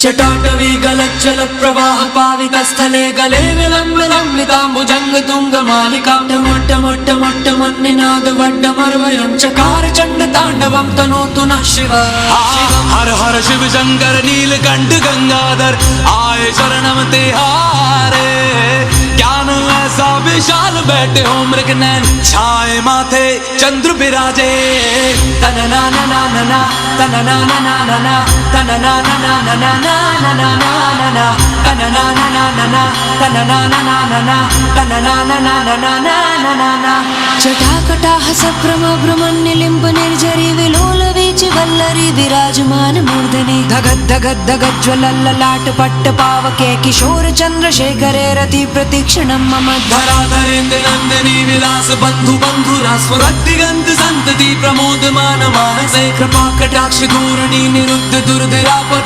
चटाटवी गलज्जल प्रवाह पावितस्थले गले विलम्बिताम्बुजंग तुंग मालिका टमट्टमट्टमट्टमन्निनाद वड्डमर्वयं चकार चंड तांडवं तनोतु नः शिवः। हर हर शिव शंकर नीलकंठ गंगाधर आए शरणम तिहारे। ज्ञान ऐसा विशाल बैठे हो मृग नैन छाए माथे चंद्र विराजे। तन ना ना ना ना ना तन ना ना ना ना ना तन ना ना ना ना ना ना ना ना ना ना तन ना ना ना ना ना तन ना ना ना ना ना तन ना ना ना ना ना ना ना ना। जटाकटाह सभ्रम भ्रमन्निलिम्ब निर्झरी विलोल वीच वल्लरी विराजमान मूर्धनि धगद धगद धगद ज्वलल्ललाट पट्ट पावके किशोर चंद्रशेखरे रति प्रतीक्षणं मम धराधरेन्द्र नंदिनी विलास बंधु बंधुरा स्वरदिगंत संतति प्रमोदमान मानसे। कृपा कटाक्ष धूरणी निरुद्ध दुर्धरापति